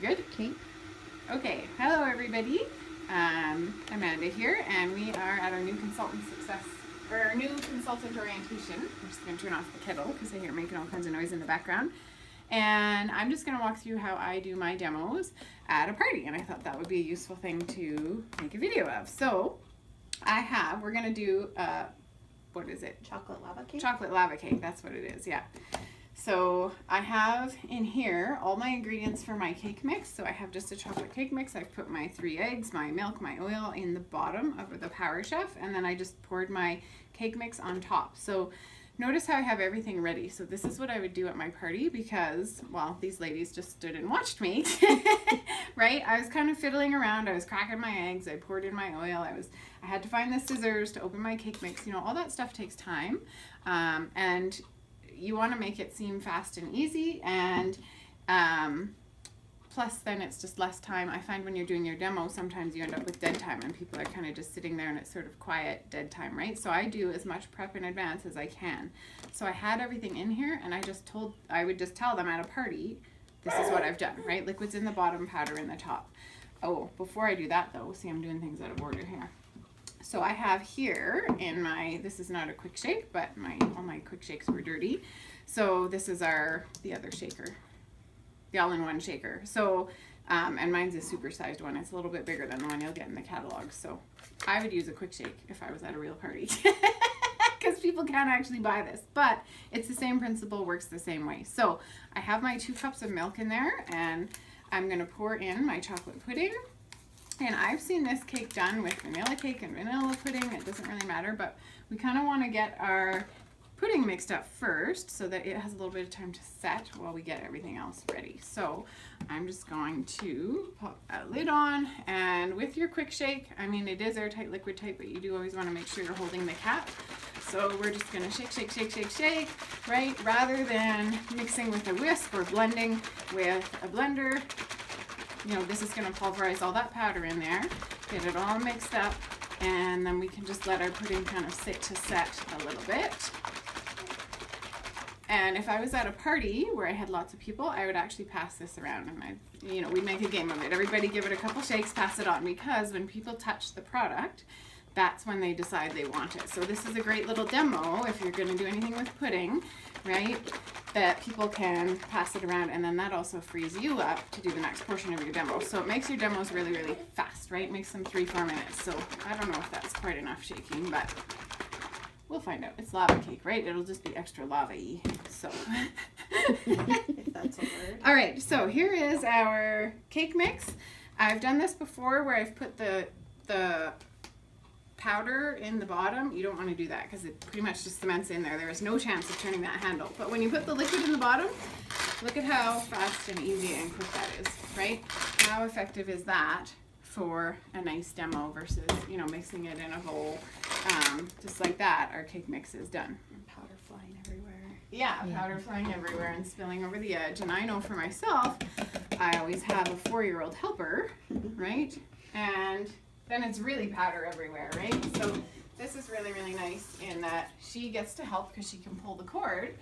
good? Okay. Okay, hello everybody. Amanda here, and we are at our new consultant orientation. I'm just going to turn off the kettle because I hear it making all kinds of noise in the background. And I'm just going to walk through how I do my demos at a party, and I thought that would be a useful thing to make a video of. So we're going to do, what is it? Chocolate lava cake? Chocolate lava cake, that's what it is, yeah. So I have in here all my ingredients for my cake mix. So I have just a chocolate cake mix. I've put my 3 eggs, my milk, my oil in the bottom of the Power Chef, and then I just poured my cake mix on top. So notice how I have everything ready. So this is what I would do at my party because, well, these ladies just stood and watched me, right? I was kind of fiddling around. I was cracking my eggs. I poured in my oil. I had to find the scissors to open my cake mix. You know, all that stuff takes time. And you want to make it seem fast and easy, and plus then it's just less time. I find when you're doing your demo, sometimes you end up with dead time and people are kind of just sitting there and it's sort of quiet dead time, right? So I do as much prep in advance as I can. So I had everything in here, and I would just tell them at a party, this is what I've done, right? Liquid's in the bottom, powder in the top. Oh, before I do that though, see, I'm doing things out of order here. So I have here in this is not a quick shake, but all my quick shakes were dirty. So this is the other shaker, the all-in-one shaker. So, and mine's a super-sized one. It's a little bit bigger than the one you'll get in the catalog. So I would use a quick shake if I was at a real party because people can't actually buy this, but it's the same principle, works the same way. So I have my 2 cups of milk in there, and I'm gonna pour in my chocolate pudding. And I've seen this cake done with vanilla cake and vanilla pudding. It doesn't really matter, but we kind of want to get our pudding mixed up first so that it has a little bit of time to set while we get everything else ready. So I'm just going to pop that lid on, and with your quick shake, I mean, it is airtight liquid type, but you do always want to make sure you're holding the cap. So we're just going to shake, shake, shake, shake, shake, right? Rather than mixing with a whisk or blending with a blender. You know, this is going to pulverize all that powder in there, get it all mixed up, and then we can just let our pudding kind of sit to set a little bit. And if I was at a party where I had lots of people, I would actually pass this around, and we'd make a game of it. Everybody give it a couple shakes, pass it on, because when people touch the product, that's when they decide they want it. So this is a great little demo if you're going to do anything with pudding, right? That people can pass it around, and then that also frees you up to do the next portion of your demo. So it makes your demos really, really fast, right? It makes them 3-4 minutes. So I don't know if that's quite enough shaking, but we'll find out. It's lava cake, right? It'll just be extra lava-y. So If that's a word. all right, so here is our cake mix. I've done this before where I've put the powder in the bottom. You don't want to do that because it pretty much just cements in there. There is no chance of turning that handle. But when you put the liquid in the bottom, look at how fast and easy and quick that is, right? How effective is that for a nice demo versus, mixing it in a bowl. Just like that, our cake mix is done. And powder flying everywhere. Yeah, powder flying everywhere and spilling over the edge. And I know for myself, I always have a 4-year-old helper, right? And then it's really powder everywhere, right? So this is really, really nice in that she gets to help because she can pull the cord,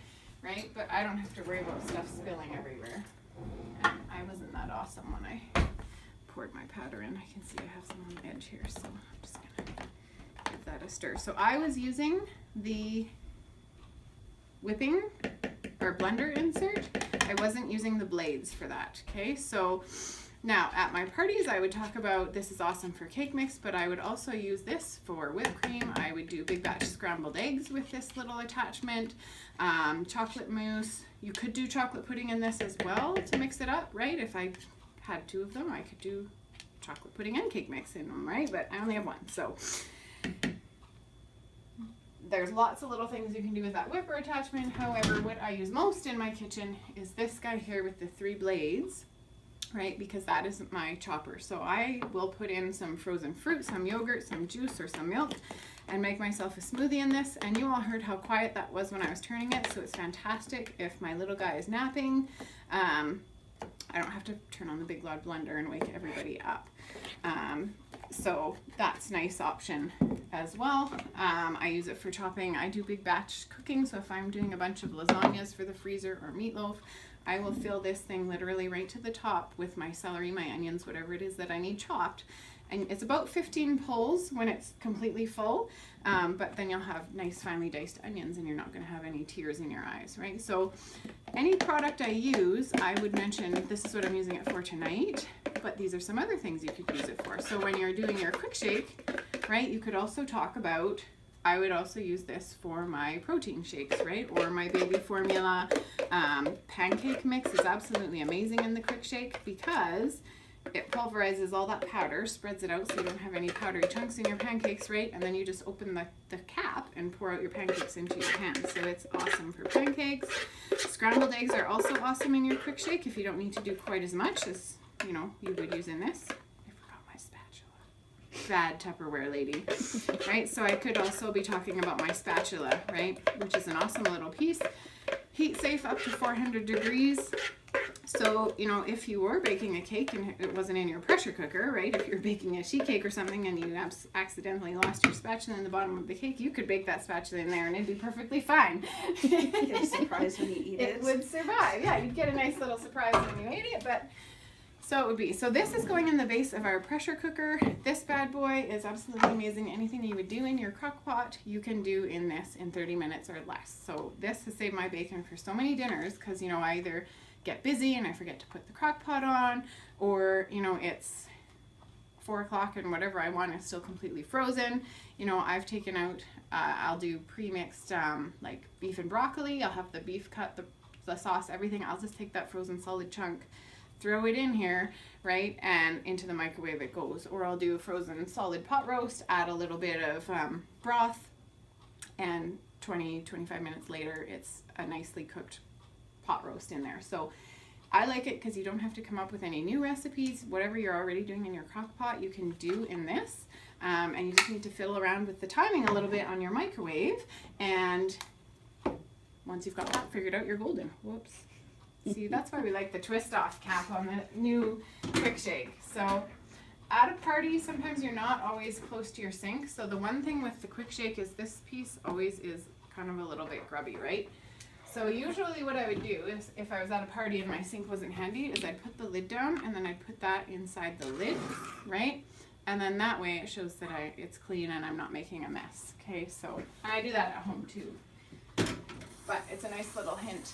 right? But I don't have to worry about stuff spilling everywhere. And I wasn't that awesome when I poured my powder in. I can see I have some on the edge here, so I'm just gonna give that a stir. So I was using the whipping or blender insert. I wasn't using the blades for that, okay? So now, at my parties, I would talk about this is awesome for cake mix, but I would also use this for whipped cream. I would do big batch scrambled eggs with this little attachment, chocolate mousse. You could do chocolate pudding in this as well to mix it up, right? If I had 2 of them, I could do chocolate pudding and cake mix in them, right? But I only have 1, so there's lots of little things you can do with that whipper attachment. However, what I use most in my kitchen is this guy here with the 3 blades, right? Because that is my chopper. So I will put in some frozen fruit, some yogurt, some juice, or some milk, and make myself a smoothie in this. And you all heard how quiet that was when I was turning it, so it's fantastic if my little guy is napping. I don't have to turn on the big loud blender and wake everybody up. So that's a nice option as well. I use it for chopping. I do big batch cooking, so if I'm doing a bunch of lasagnas for the freezer or meatloaf, I will fill this thing literally right to the top with my celery, my onions, whatever it is that I need chopped. And it's about 15 pulls when it's completely full, but then you'll have nice finely diced onions and you're not going to have any tears in your eyes, right? So any product I use, I would mention this is what I'm using it for tonight, but these are some other things you could use it for. So when you're doing your quick shake, right, you could also talk about, I would also use this for my protein shakes, right? Or my baby formula. Pancake mix is absolutely amazing in the quick shake because it pulverizes all that powder, spreads it out so you don't have any powdery chunks in your pancakes, right? And then you just open the cap and pour out your pancakes into your pan. So it's awesome for pancakes. Scrambled eggs are also awesome in your quick shake if you don't need to do quite as much as, you know, you would use in this. I forgot my spatula. Bad Tupperware lady, right? So I could also be talking about my spatula, right? Which is an awesome little piece. Heat safe up to 400 degrees. So, you know, if you were baking a cake and it wasn't in your pressure cooker, right? If you're baking a sheet cake or something and you accidentally lost your spatula in the bottom of the cake, you could bake that spatula in there and it'd be perfectly fine. Get a surprise when you eat it. It would survive. Yeah, you'd get a nice little surprise when you ate it, but so it would be. So this is going in the base of our pressure cooker. This bad boy is absolutely amazing. Anything you would do in your crock pot, you can do in this in 30 minutes or less. So this has saved my bacon for so many dinners because, you know, I either get busy and I forget to put the crock pot on, or, you know, it's 4 o'clock and whatever I want is still completely frozen. You know, I've taken out, I'll do pre-mixed like beef and broccoli. I'll have the beef cut, the sauce, everything. I'll just take that frozen solid chunk, throw it in here, right, and into the microwave it goes. Or I'll do a frozen solid pot roast, add a little bit of broth, and 20-25 minutes later it's a nicely cooked pot roast in there. So I like it because you don't have to come up with any new recipes. Whatever you're already doing in your crock pot, you can do in this. And you just need to fiddle around with the timing a little bit on your microwave. And once you've got that figured out, you're golden. Whoops. See, that's why we like the twist off cap on the new quick shake. So at a party, sometimes you're not always close to your sink. So the one thing with the quick shake is this piece always is kind of a little bit grubby, right? So usually what I would do is, if I was at a party and my sink wasn't handy, is I'd put the lid down and then I'd put that inside the lid, right? And then that way it shows that it's clean and I'm not making a mess, okay? So I do that at home too. But it's a nice little hint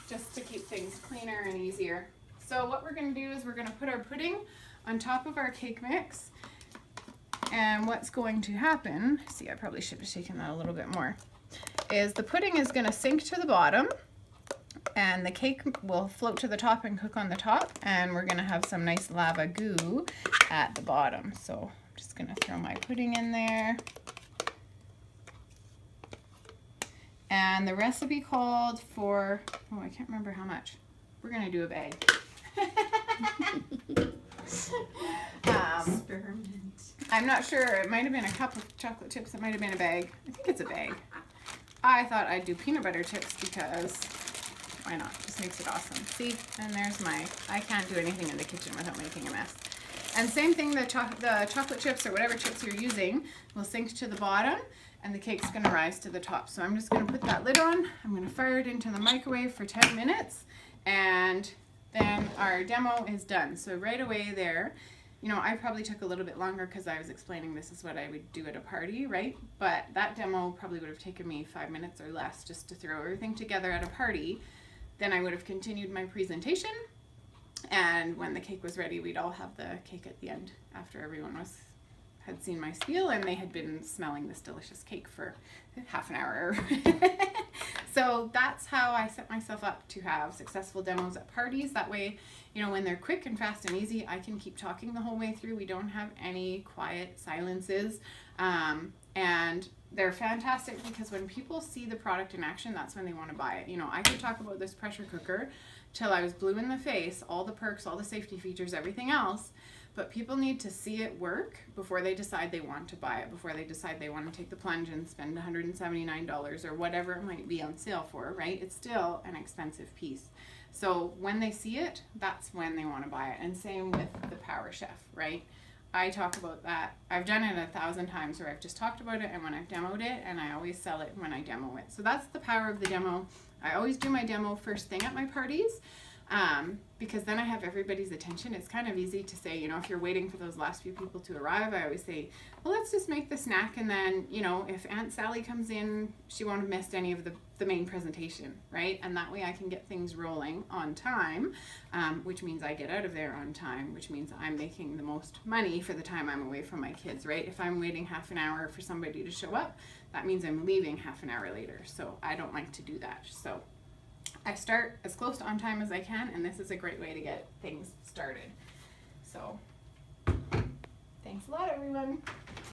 just to keep things cleaner and easier. So what we're gonna do is we're gonna put our pudding on top of our cake mix. And what's going to happen, see, I probably should have taken that a little bit more, is the pudding is going to sink to the bottom and the cake will float to the top and cook on the top, and we're going to have some nice lava goo at the bottom. So I'm just going to throw my pudding in there. And the recipe called for, oh, I can't remember how much. We're going to do a bag. Experiment. I'm not sure. It might have been a cup of chocolate chips. It might have been a bag. I think it's a bag. I thought I'd do peanut butter chips because why not? Just makes it awesome. See? And there's I can't do anything in the kitchen without making a mess. And same thing, the chocolate chips or whatever chips you're using will sink to the bottom and the cake's going to rise to the top. So I'm just going to put that lid on. I'm going to fire it into the microwave for 10 minutes and then our demo is done. So right away there, you know, I probably took a little bit longer because I was explaining this is what I would do at a party, right? But that demo probably would have taken me 5 minutes or less just to throw everything together at a party. Then I would have continued my presentation. And when the cake was ready, we'd all have the cake at the end after everyone had seen my spiel and they had been smelling this delicious cake for half an hour. So that's how I set myself up to have successful demos at parties. That way, you know, when they're quick and fast and easy, I can keep talking the whole way through. We don't have any quiet silences. And they're fantastic because when people see the product in action, that's when they want to buy it. You know, I could talk about this pressure cooker till I was blue in the face, all the perks, all the safety features, everything else. But people need to see it work before they decide they want to buy it, before they decide they want to take the plunge and spend $179 or whatever it might be on sale for, right? It's still an expensive piece. So when they see it, that's when they want to buy it. And same with the Power Chef, right? I talk about that. I've done it 1,000 times where I've just talked about it and when I've demoed it, and I always sell it when I demo it. So that's the power of the demo. I always do my demo first thing at my parties, because then I have everybody's attention. It's kind of easy to say, you know, if you're waiting for those last few people to arrive, I always say, well, let's just make the snack, and then, you know, if Aunt Sally comes in, she won't have missed any of the main presentation, right? And that way I can get things rolling on time, which means I get out of there on time, which means I'm making the most money for the time I'm away from my kids, right? If I'm waiting half an hour for somebody to show up, that means I'm leaving half an hour later. So I don't like to do that. So I start as close to on time as I can, and this is a great way to get things started. So thanks a lot, everyone.